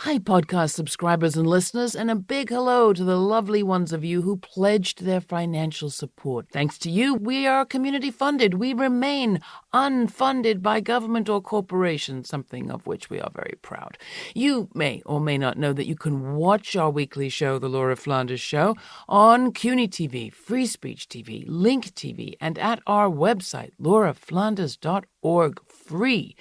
Hi, podcast subscribers and listeners, and a big hello to the lovely ones of you who pledged their financial support. Thanks to you, we are community funded. We remain unfunded by government or corporation, something of which we are very proud. You may or may not know that you can watch our weekly show, The Laura Flanders Show, on CUNY TV, Free Speech TV, Link TV, and at our website, lauraflanders.org, free.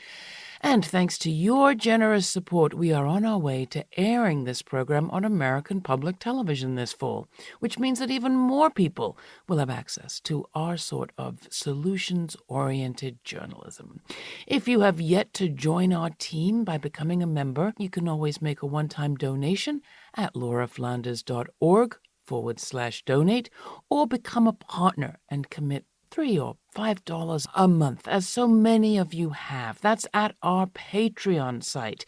And thanks to your generous support, we are on our way to airing this program on American public television this fall, which means that even more people will have access to our sort of solutions-oriented journalism. If you have yet to join our team by becoming a member, you can always make a one-time donation at lauraflanders.org/donate or become a partner and commit $3 or $5 a month, as so many of you have. That's at our Patreon site,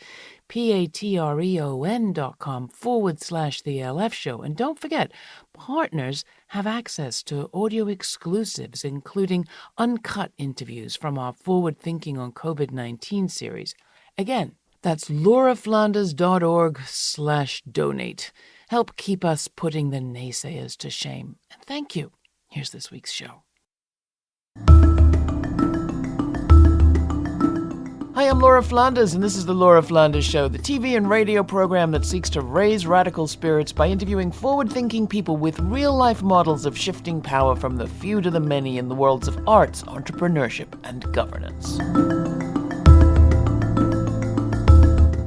patreon.com/The LF Show. And don't forget, partners have access to audio exclusives, including uncut interviews from our Forward Thinking on COVID-19 series. Again, that's lauraflanders.org/donate. Help keep us putting the naysayers to shame. And thank you. Here's this week's show. Hi, I'm Laura Flanders, and this is The Laura Flanders Show, the TV and radio program that seeks to raise radical spirits by interviewing forward-thinking people with real-life models of shifting power from the few to the many in the worlds of arts, entrepreneurship, and governance.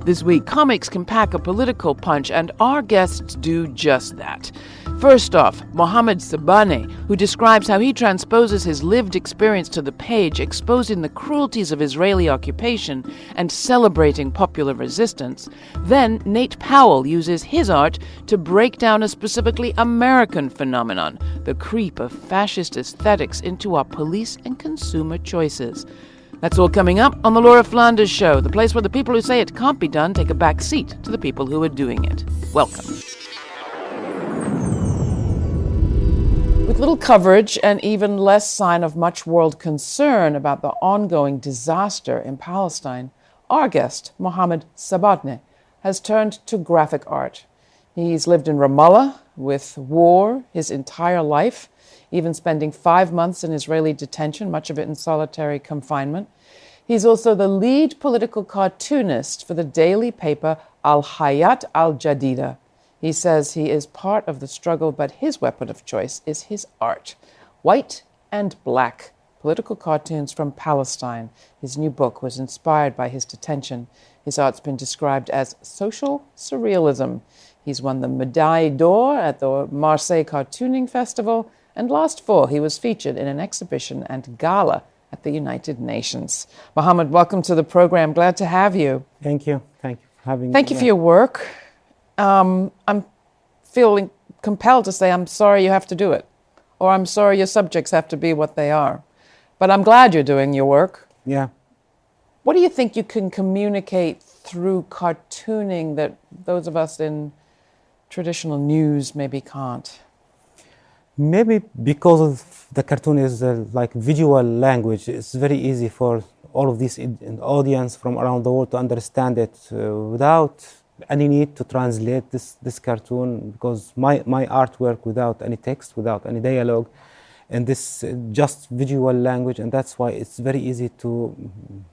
This week, Comix can pack a political punch, and our guests do just that. First off, Mohammad Sabaaneh, who describes how he transposes his lived experience to the page, exposing the cruelties of Israeli occupation and celebrating popular resistance. Then Nate Powell uses his art to break down a specifically American phenomenon, the creep of fascist aesthetics into our police and consumer choices. That's all coming up on The Laura Flanders Show, the place where the people who say it can't be done take a back seat to the people who are doing it. Welcome. With little coverage and even less sign of much world concern about the ongoing disaster in Palestine, our guest, Mohammad Sabaaneh, has turned to graphic art. He's lived in Ramallah with war his entire life, even spending 5 months in Israeli detention, much of it in solitary confinement. He's also the lead political cartoonist for the daily paper Al-Hayat Al-Jadida. He says he is part of the struggle, but his weapon of choice is his art. White and black, political cartoons from Palestine. His new book was inspired by his detention. His art's been described as social surrealism. He's won the Médaille d'Or at the Marseille Cartooning Festival, and last fall he was featured in an exhibition and gala at the United Nations. Mohammad, welcome to the program. Glad to have you. Thank you. Thank you for having me. Thank you for your work. I'm feeling compelled to say I'm sorry you have to do it, or I'm sorry your subjects have to be what they are. But I'm glad you're doing your work. Yeah. What do you think you can communicate through cartooning that those of us in traditional news maybe can't? Maybe because of the cartoon is like visual language, it's very easy for all of this audience from around the world to understand it without any need to translate this cartoon, because my artwork without any text, without any dialogue, and this just visual language, and that's why it's very easy to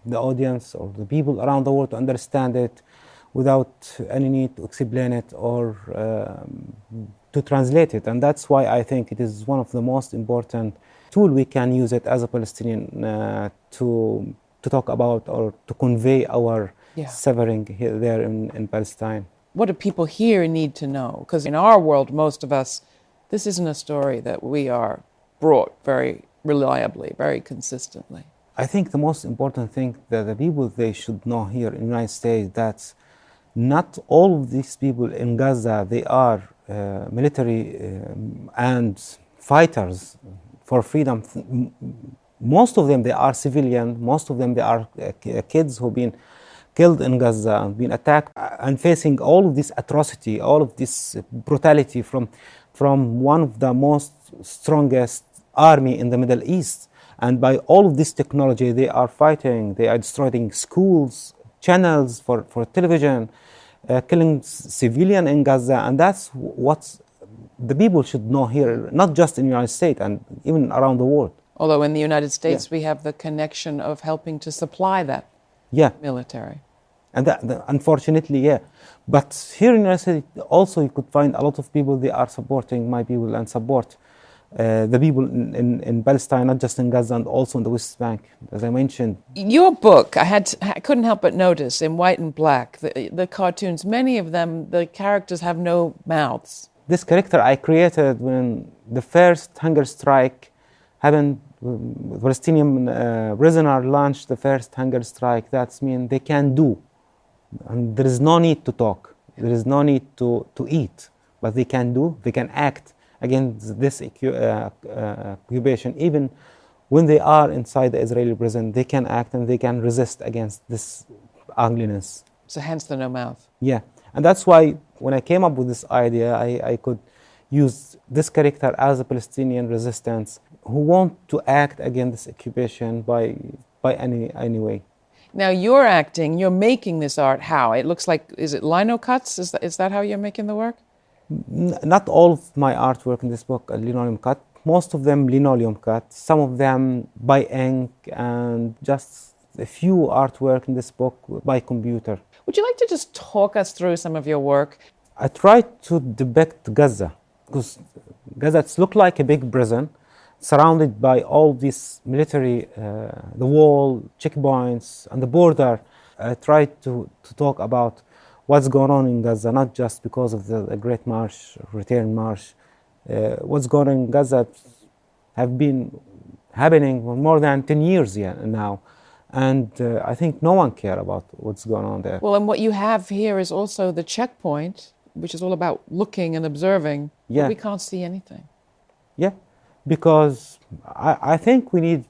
the audience or the people around the world to understand it without any need to explain it or to translate it. And that's why I think it is one of the most important tool we can use it as a Palestinian to talk about or to convey our suffering here, there in Palestine. What do people here need to know? Because in our world, most of us, this isn't a story that we are brought very reliably, very consistently. I think the most important thing that the people, they should know here in the United States, that not all of these people in Gaza, they are military and fighters for freedom. Most of them, they are civilian. Most of them, they are kids who've been killed in Gaza and been attacked and facing all of this atrocity, all of this brutality from one of the most strongest army in the Middle East. And by all of this technology, they are fighting, they are destroying schools, channels for television, killing civilian in Gaza, and that's what the people should know here, not just in the United States and even around the world. Although in the United States we have the connection of helping to supply that military. And unfortunately, But here in the United States also you could find a lot of people, they are supporting my people and support the people in Palestine, not just in Gaza, and also in the West Bank, as I mentioned. Your book, I couldn't help but notice, in white and black, the cartoons, many of them, the characters have no mouths. This character I created when the first hunger strike happened. Palestinian prisoner launched the first hunger strike. That means they can do. And there is no need to talk. There is no need to eat. But they can do, they can act against this occupation. Even when they are inside the Israeli prison, they can act and they can resist against this ugliness. So hence the no mouth. Yeah. And that's why when I came up with this idea, I could use this character as a Palestinian resistance who want to act against this occupation by any way. Now you're acting, you're making this art how? It looks like, is it lino cuts? Is that how you're making the work? Not all of my artwork in this book are linoleum cut. Most of them linoleum cut. Some of them by ink, and just a few artwork in this book by computer. Would you like to just talk us through some of your work? I tried to depict Gaza, because Gaza looks like a big prison, surrounded by all these military, the wall, checkpoints, and the border. I tried to talk about what's going on in Gaza, not just because of the Great March, Return March. What's going on in Gaza have been happening for more than 10 years now. And I think no one cares about what's going on there. Well, and what you have here is also the checkpoint, which is all about looking and observing. Yeah. But we can't see anything. Yeah, because I think we need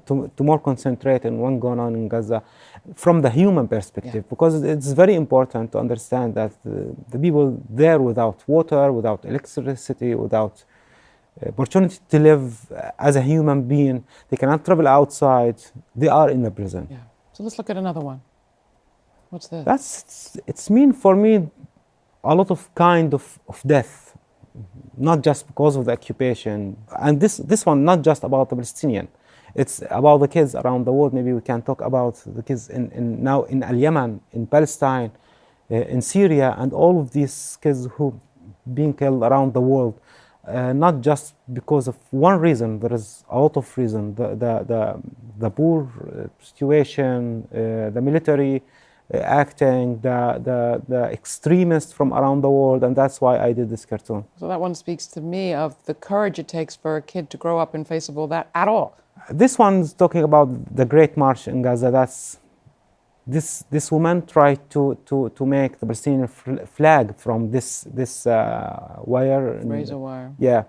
to more concentrate on what's going on in Gaza from the human perspective, because it's very important to understand that the people there without water, without electricity, without opportunity to live as a human being, they cannot travel outside, they are in the prison. Yeah. So let's look at another one. What's this? It's mean for me a lot of kind of death, not just because of the occupation. And this one, not just about the Palestinian, it's about the kids around the world. Maybe we can talk about the kids now in Yemen, in Palestine, in Syria, and all of these kids who being killed around the world. Not just because of one reason, there is a lot of reasons. The poor situation, the military acting, the extremists from around the world, and that's why I did this cartoon. So that one speaks to me of the courage it takes for a kid to grow up in face of all that at all. This one's talking about the Great March in Gaza. That's this woman tried to make the Palestinian flag from this wire. Razor wire. Yeah.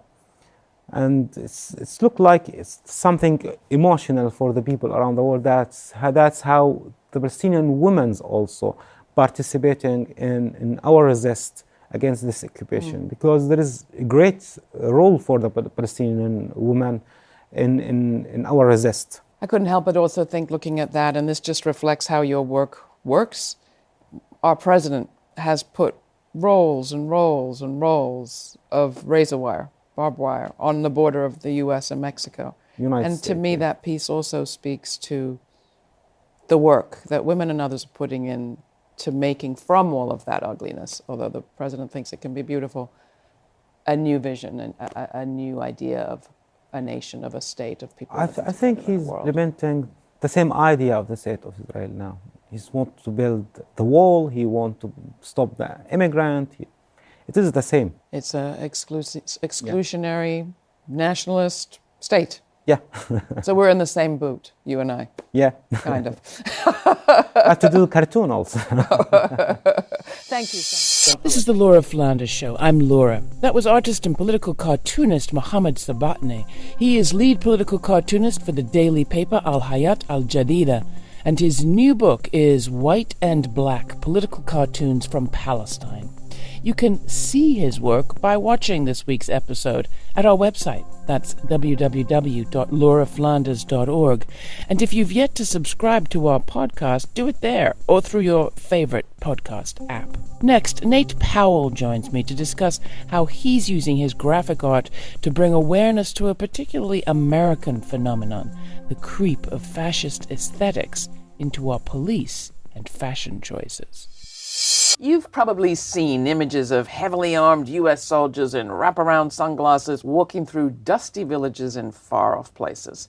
And it's looked like it's something emotional for the people around the world. That's how the Palestinian women also participating in our resist against this occupation, because there is a great role for the Palestinian women in our resist. I couldn't help but also think, looking at that, and this just reflects how your work works. Our president has put rolls and rolls and rolls of razor wire, barbed wire, on the border of the U.S. and Mexico. United States, to me, that piece also speaks to the work that women and others are putting in to making from all of that ugliness, although the president thinks it can be beautiful, a new vision and a new idea of a nation, of a state, of people. I think he's implementing the same idea of the state of Israel now. He wants to build the wall, he wants to stop the immigrant. It is the same. It's an exclusionary, nationalist state. Yeah. So we're in the same boat, you and I. Yeah. Kind of. I have to do cartoon also. Thank you so much. This is the Laura Flanders Show. I'm Laura. That was artist and political cartoonist Mohammad Sabaaneh. He is lead political cartoonist for the daily paper Al-Hayat Al-Jadida, and his new book is White and Black, Political Cartoons from Palestine. You can see his work by watching this week's episode at our website. That's www.lauraflanders.org. And if you've yet to subscribe to our podcast, do it there or through your favorite podcast app. Next, Nate Powell joins me to discuss how he's using his graphic art to bring awareness to a particularly American phenomenon, the creep of fascist aesthetics into our police and fashion choices. You've probably seen images of heavily armed U.S. soldiers in wraparound sunglasses walking through dusty villages in far-off places.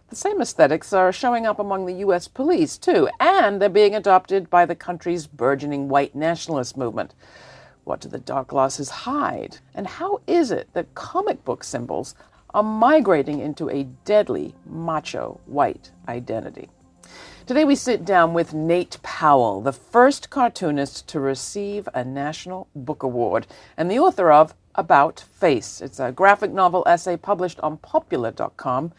The same aesthetics are showing up among the U.S. police, too, and they're being adopted by the country's burgeoning white nationalist movement. What do the dark glasses hide? And how is it that comic book symbols are migrating into a deadly, macho, white identity? Today we sit down with Nate Powell, the first cartoonist to receive a National Book Award and the author of About Face. It's a graphic novel essay published on Popular.com.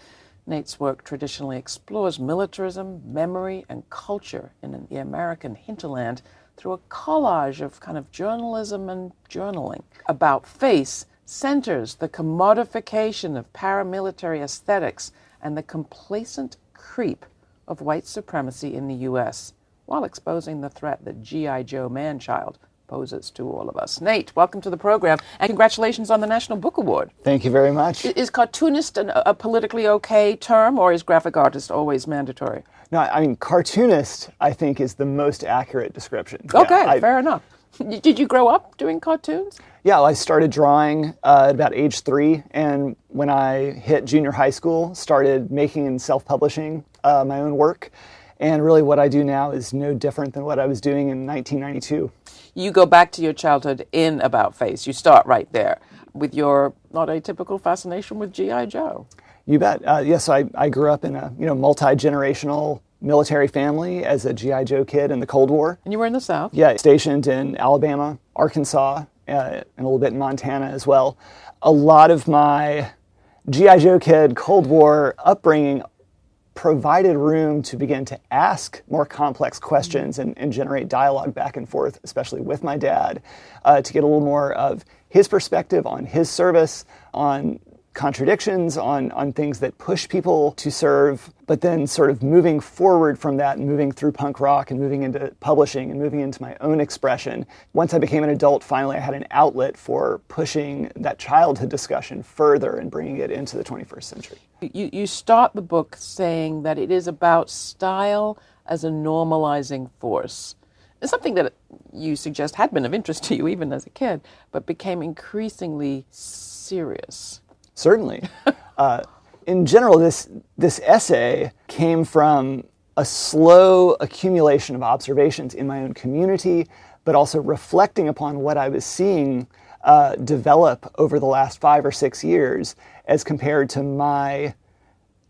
Nate's work traditionally explores militarism, memory, and culture in the American hinterland through a collage of kind of journalism and journaling. About Face centers the commodification of paramilitary aesthetics and the complacent creep of white supremacy in the U.S., while exposing the threat that G.I. Joe man-child poses to all of us. Nate, welcome to the program, and congratulations on the National Book Award. Thank you very much. Is cartoonist a politically okay term, or is graphic artist always mandatory? No, I mean, cartoonist, I think, is the most accurate description. Okay, fair enough. Did you grow up doing cartoons? Yeah, I started drawing at about age 3, and when I hit junior high school, started making and self-publishing my own work. And really what I do now is no different than what I was doing in 1992. You go back to your childhood in About Face. You start right there with your not atypical fascination with G.I. Joe. You bet. Yes, I grew up in a multi-generational military family as a G.I. Joe kid in the Cold War. And you were in the South? Yeah, stationed in Alabama, Arkansas, and a little bit in Montana as well. A lot of my G.I. Joe kid Cold War upbringing provided room to begin to ask more complex questions and generate dialogue back and forth, especially with my dad, to get a little more of his perspective on his service, on contradictions, on things that push people to serve, but then sort of moving forward from that and moving through punk rock and moving into publishing and moving into my own expression. Once I became an adult, finally I had an outlet for pushing that childhood discussion further and bringing it into the 21st century. You start the book saying that it is about style as a normalizing force. It's something that you suggest had been of interest to you even as a kid, but became increasingly serious. Certainly. In general, this essay came from a slow accumulation of observations in my own community, but also reflecting upon what I was seeing develop over the last 5 or 6 years as compared to my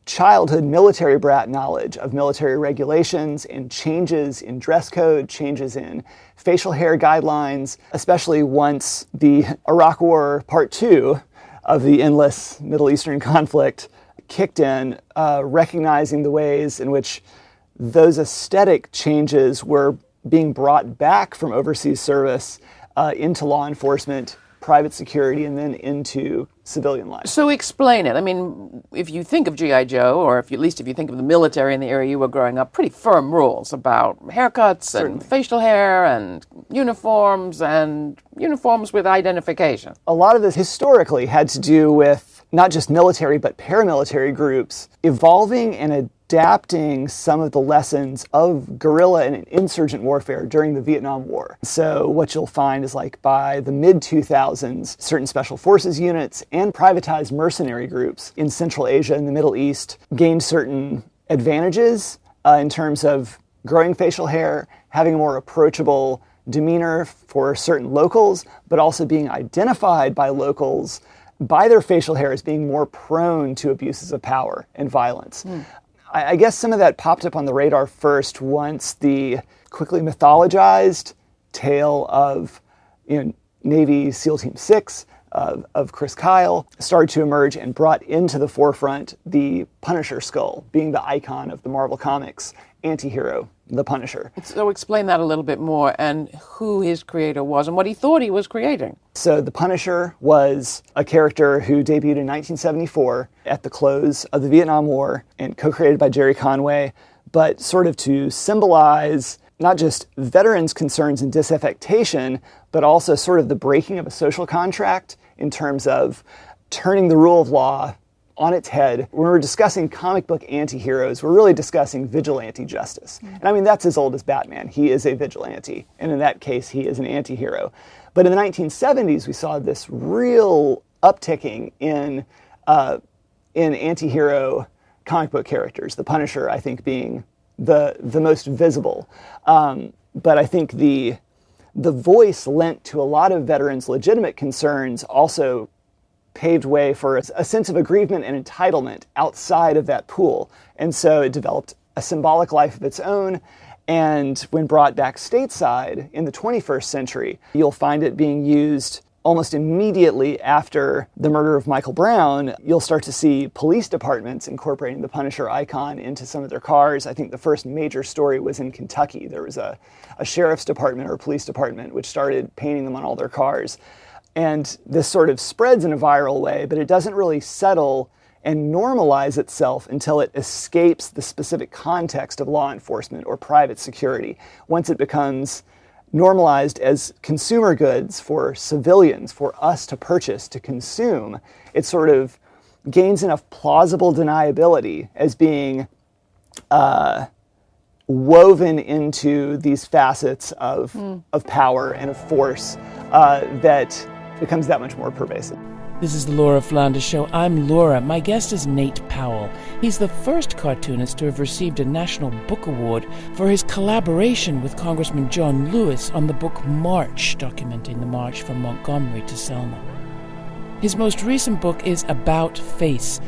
childhood military brat knowledge of military regulations and changes in dress code, changes in facial hair guidelines, especially once the Iraq War Part 2 of the endless Middle Eastern conflict kicked in, recognizing the ways in which those aesthetic changes were being brought back from overseas service into law enforcement, private security, and then into civilian life. So explain it. I mean, if you think of G.I. Joe, or at least if you think of the military in the area you were growing up, pretty firm rules about haircuts Certainly. And facial hair and uniforms with identification. A lot of this historically had to do with not just military but paramilitary groups evolving and adapting some of the lessons of guerrilla and insurgent warfare during the Vietnam War. So what you'll find is, like, by the mid-2000s, certain special forces units and privatized mercenary groups in Central Asia and the Middle East gained certain advantages in terms of growing facial hair, having a more approachable demeanor for certain locals, but also being identified by locals by their facial hair as being more prone to abuses of power and violence. I guess some of that popped up on the radar first once the quickly mythologized tale of Navy SEAL Team 6 of Chris Kyle started to emerge and brought into the forefront the Punisher skull, being the icon of the Marvel Comics anti-hero the Punisher. So explain that a little bit more, and who his creator was and what he thought he was creating. So the Punisher was a character who debuted in 1974 at the close of the Vietnam War and co-created by Jerry Conway, but sort of to symbolize not just veterans' concerns and disaffectation, but also sort of the breaking of a social contract in terms of turning the rule of law on its head. When we're discussing comic book anti-heroes, we're really discussing vigilante justice. And I mean, that's as old as Batman. He is a vigilante. And in that case, he is an anti-hero. But in the 1970s, we saw this real upticking in anti-hero comic book characters, the Punisher, I think, being the most visible. But I think the voice lent to a lot of veterans' legitimate concerns also paved way for a sense of aggrievement and entitlement outside of that pool. And so it developed a symbolic life of its own. And when brought back stateside in the 21st century, you'll find it being used almost immediately after the murder of Michael Brown. You'll start to see police departments incorporating the Punisher icon into some of their cars. I think the first major story was in Kentucky. There was a sheriff's department or a police department which started painting them on all their cars. And this sort of spreads in a viral way, but it doesn't really settle and normalize itself until it escapes the specific context of law enforcement or private security. Once it becomes normalized as consumer goods for civilians, for us to purchase, to consume, it sort of gains enough plausible deniability as being woven into these facets of power and of force that becomes that much more pervasive. This is the Laura Flanders Show. I'm Laura. My guest is Nate Powell. He's the first cartoonist to have received a National Book Award for his collaboration with Congressman John Lewis on the book March, documenting the march from Montgomery to Selma. His most recent book is About Face,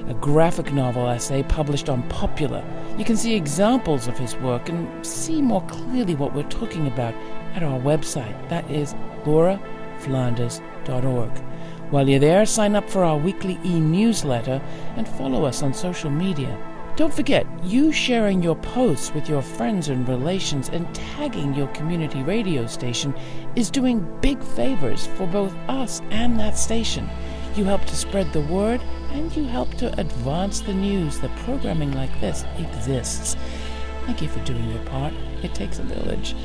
a graphic novel essay published on Popular. You can see examples of his work and see more clearly what we're talking about at our website. That is lauraflanders.org. While you're there, sign up for our weekly e-newsletter and follow us on social media. Don't forget, you sharing your posts with your friends and relations and tagging your community radio station is doing big favors for both us and that station. You help to spread the word, and you help to advance the news that programming like this exists. Thank you for doing your part. It takes a village.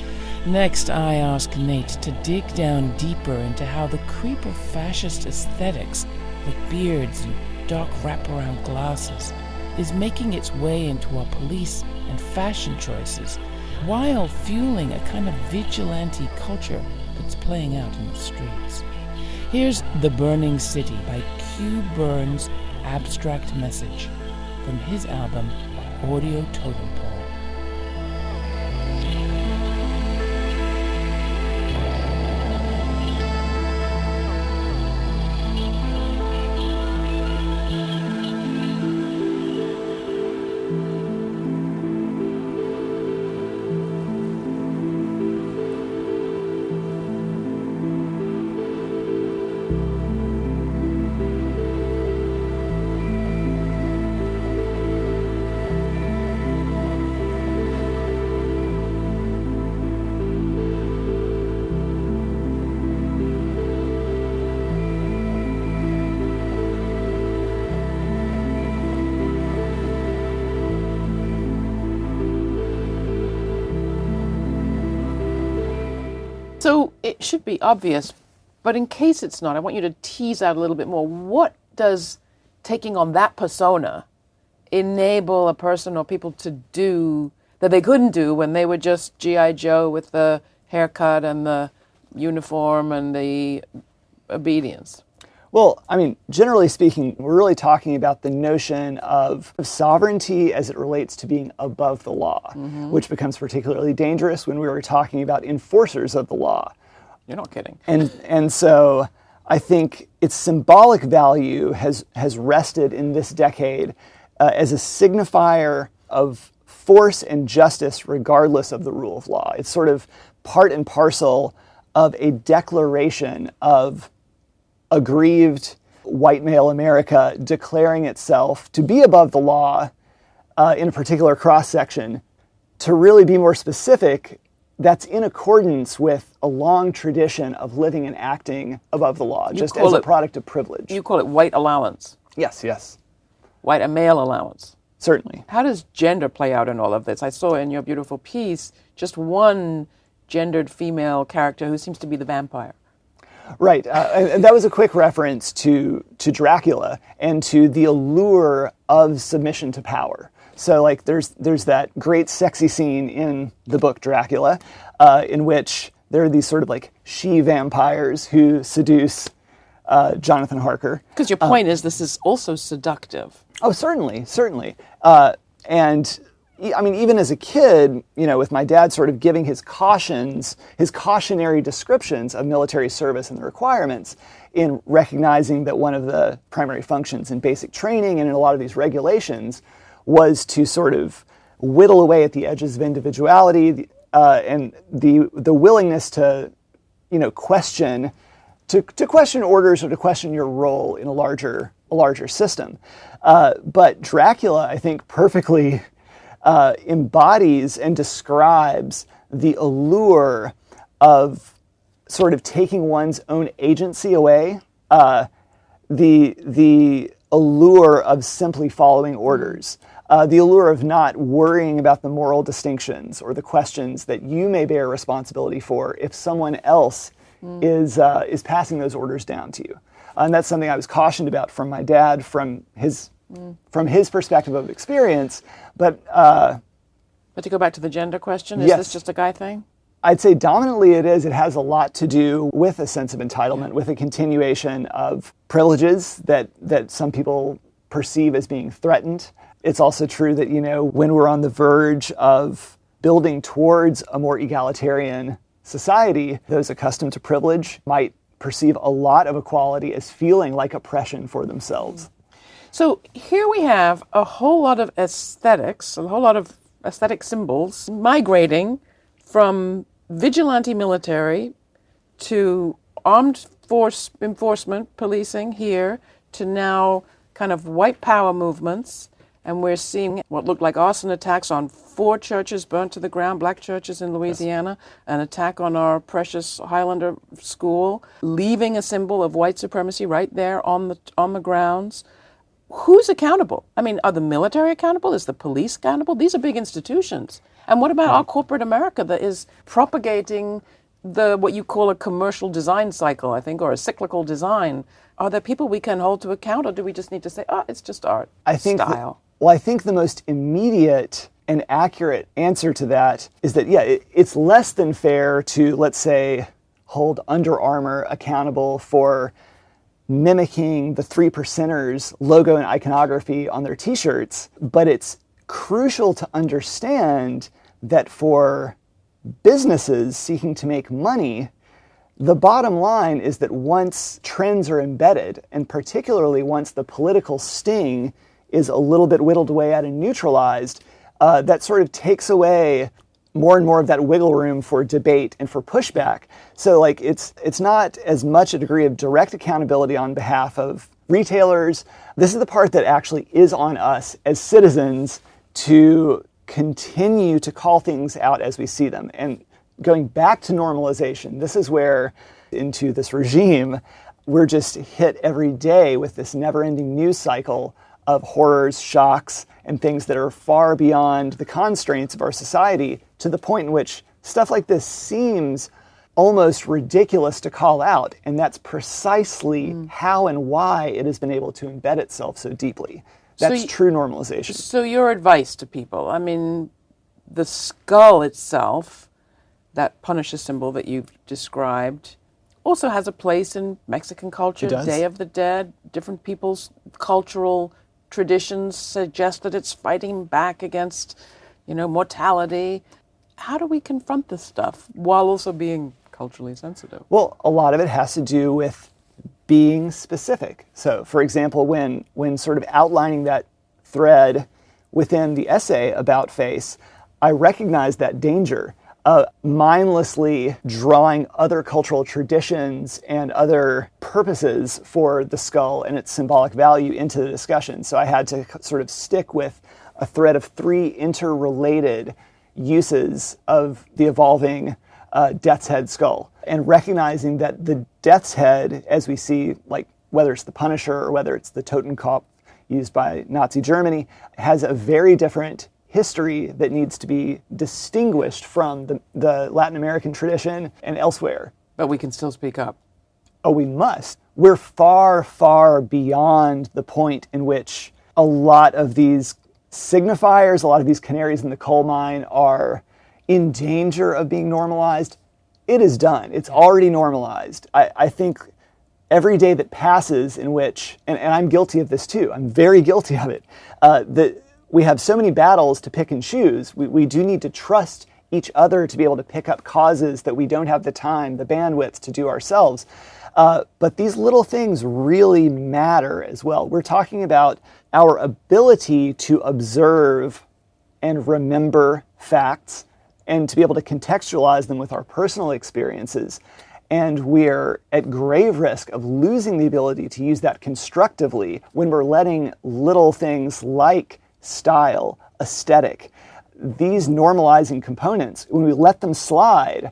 Next, I ask Nate to dig down deeper into how the creep of fascist aesthetics, like beards and dark wraparound glasses, is making its way into our police and fashion choices, while fueling a kind of vigilante culture that's playing out in the streets. Here's The Burning City by Q. Burns' Abstract Message from his album Audio Totem Pole. So it should be obvious, but in case it's not, I want you to tease out a little bit more. What does taking on that persona enable a person or people to do that they couldn't do when they were just G.I. Joe with the haircut and the uniform and the obedience? Well, I mean, generally speaking, we're really talking about the notion of sovereignty as it relates to being above the law, which becomes particularly dangerous when we were talking about enforcers of the law. You're not kidding. And so I think its symbolic value has rested in this decade as a signifier of force and justice regardless of the rule of law. It's sort of part and parcel of a declaration of aggrieved white male America declaring itself to be above the law in a particular cross-section to really be more specific, that's in accordance with a long tradition of living and acting above the law, just as a product of privilege. You call it white allowance. Yes, yes. White and male allowance. Certainly. How does gender play out in all of this? I saw in your beautiful piece just one gendered female character who seems to be the vampire. Right. And that was a quick reference to Dracula and to the allure of submission to power. So, like, there's that great sexy scene in the book Dracula, in which there are these sort of like she-vampires who seduce Jonathan Harker. Because your point is this is also seductive. Oh, certainly. And I mean, even as a kid, with my dad sort of giving his cautionary descriptions of military service and the requirements, in recognizing that one of the primary functions in basic training and in a lot of these regulations was to sort of whittle away at the edges of individuality, and the willingness to, question orders or to question your role in a larger system. But Dracula, I think, perfectly embodies and describes the allure of sort of taking one's own agency away, the allure of simply following orders, the allure of not worrying about the moral distinctions or the questions that you may bear responsibility for if someone else is passing those orders down to you. And that's something I was cautioned about from my dad, from his perspective of experience. But to go back to the gender question, is this just a guy thing? I'd say dominantly it is. It has a lot to do with a sense of entitlement, with a continuation of privileges that some people perceive as being threatened. It's also true that, when we're on the verge of building towards a more egalitarian society, those accustomed to privilege might perceive a lot of equality as feeling like oppression for themselves. So here we have a whole lot of aesthetics, a whole lot of aesthetic symbols migrating from vigilante military to armed force enforcement, policing here, to now kind of white power movements. And we're seeing what looked like arson attacks on 4 churches burnt to the ground, black churches in Louisiana, an attack on our precious Highlander school, leaving a symbol of white supremacy right there on the grounds. Who's accountable? I mean, are the military accountable? Is the police accountable? These are big institutions. And what about our corporate America that is propagating what you call a commercial design cycle, I think, or a cyclical design? Are there people we can hold to account, or do we just need to say, it's just art style? I think the most immediate and accurate answer to that is that, it's less than fair to, let's say, hold Under Armour accountable for mimicking the 3%ers logo and iconography on their t-shirts, but it's crucial to understand that for businesses seeking to make money, the bottom line is that once trends are embedded, and particularly once the political sting is a little bit whittled away at and neutralized, that sort of takes away more and more of that wiggle room for debate and for pushback. So it's not as much a degree of direct accountability on behalf of retailers. This is the part that actually is on us as citizens to continue to call things out as we see them. And going back to normalization, this is where, into this regime, we're just hit every day with this never-ending news cycle of horrors, shocks, and things that are far beyond the constraints of our society, to the point in which stuff like this seems almost ridiculous to call out. And that's precisely how and why it has been able to embed itself so deeply. That's true normalization. So your advice to people, I mean, the skull itself, that Punisher symbol that you've described, also has a place in Mexican culture, Day of the Dead. Different people's cultural traditions suggest that it's fighting back against, mortality. How do we confront this stuff while also being culturally sensitive? Well, a lot of it has to do with being specific. So, for example, when sort of outlining that thread within the essay about face, I recognized that danger of mindlessly drawing other cultural traditions and other purposes for the skull and its symbolic value into the discussion. So I had to sort of stick with a thread of 3 interrelated uses of the evolving death's head skull, and recognizing that the death's head, as we see, like whether it's the Punisher or whether it's the Totenkopf used by Nazi Germany, has a very different history that needs to be distinguished from the Latin American tradition and elsewhere. But we can still speak up. Oh, we must. We're far, far beyond the point in which a lot of these signifiers, a lot of these canaries in the coal mine are in danger of being normalized. It is done. It's already normalized. I think every day that passes in which, and I'm guilty of this too, I'm very guilty of it, that we have so many battles to pick and choose. We do need to trust each other to be able to pick up causes that we don't have the time, the bandwidth to do ourselves. But these little things really matter as well. We're talking about our ability to observe and remember facts and to be able to contextualize them with our personal experiences. And we're at grave risk of losing the ability to use that constructively when we're letting little things like style, aesthetic, these normalizing components, when we let them slide,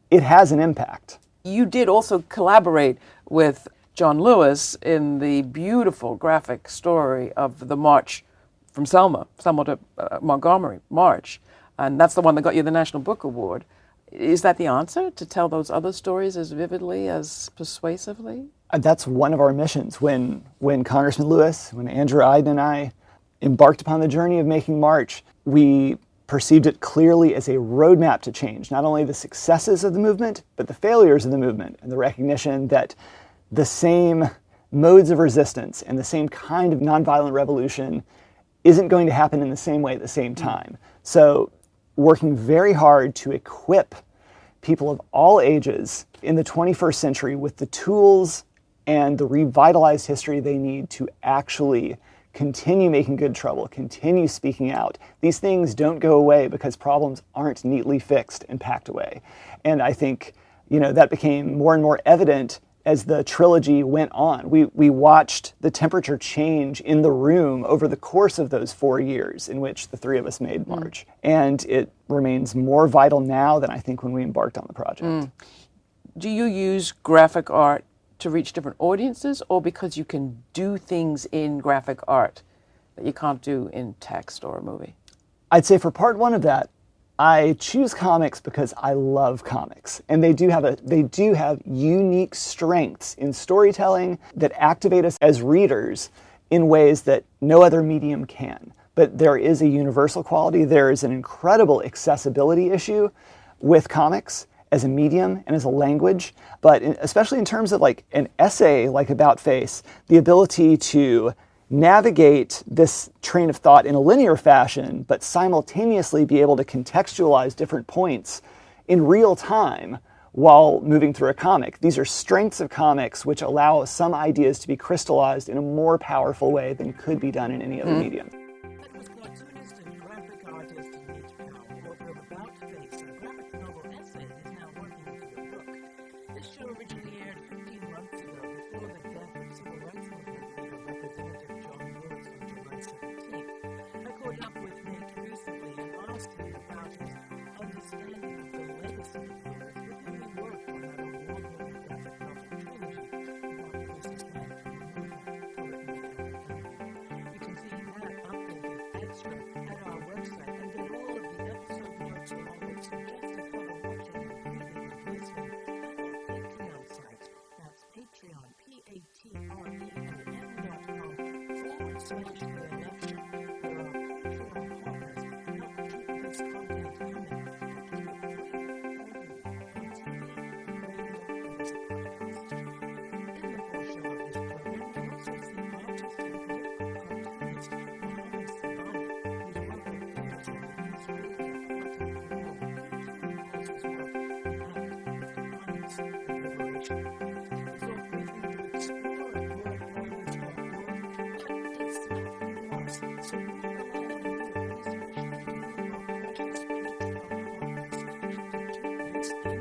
it has an impact. You did also collaborate with John Lewis in the beautiful graphic story of the march from Selma to Montgomery March. And that's the one that got you the National Book Award. Is that the answer, to tell those other stories as vividly, as persuasively? That's one of our missions. When Congressman Lewis, when Andrew Iden and I embarked upon the journey of making March, we perceived it clearly as a roadmap to change, not only the successes of the movement, but the failures of the movement, and the recognition that the same modes of resistance and the same kind of nonviolent revolution isn't going to happen in the same way at the same time. So working very hard to equip people of all ages in the 21st century with the tools and the revitalized history they need to actually continue making good trouble, continue speaking out. These things don't go away because problems aren't neatly fixed and packed away. And I think, that became more and more evident as the trilogy went on. We watched the temperature change in the room over the course of those 4 years in which the three of us made March. And it remains more vital now than I think when we embarked on the project. Do you use graphic art to reach different audiences, or because you can do things in graphic art that you can't do in text or a movie? I'd say for part one of that, I choose comics because I love comics, and they do have unique strengths in storytelling that activate us as readers in ways that no other medium can. But there is a universal quality. There is an incredible accessibility issue with comics as a medium and as a language, but especially in terms of like an essay like About Face, the ability to navigate this train of thought in a linear fashion, but simultaneously be able to contextualize different points in real time while moving through a comic. These are strengths of comics which allow some ideas to be crystallized in a more powerful way than could be done in any other medium. That was cartoonist and graphic artist Powell, author of About Face, a graphic novel essay that is now working into a book. This show originally aired 15 months ago before the death of civil rights movement leader Representative John Lewis on July 17th. I caught up with Nate recently and asked him about his understanding of the legacy of Lewis, with whom he worked on that award-winning graphic novel trilogy about the businessman from the movement, poet, maker, and enemy. You can see that updated extract at our website and get all of the episode notes along with suggested other watching and reading and listening at our Patreon site. That's Patreon, Patreon.com/the election. There are Patreon partners help keep this content coming and keep it free for you on TV, radio, and as a podcast. In the portion of this program, you also see artist and political cartoonist Mohammad Sabaaneh, whose work appears in the newspaper Totem Pole, and calls his work an act of defiance and liberation. We thought briefly to explore a broad range of work, but it's not for us, so we rely on you, listeners, to do your precious Patreon partners to keep this in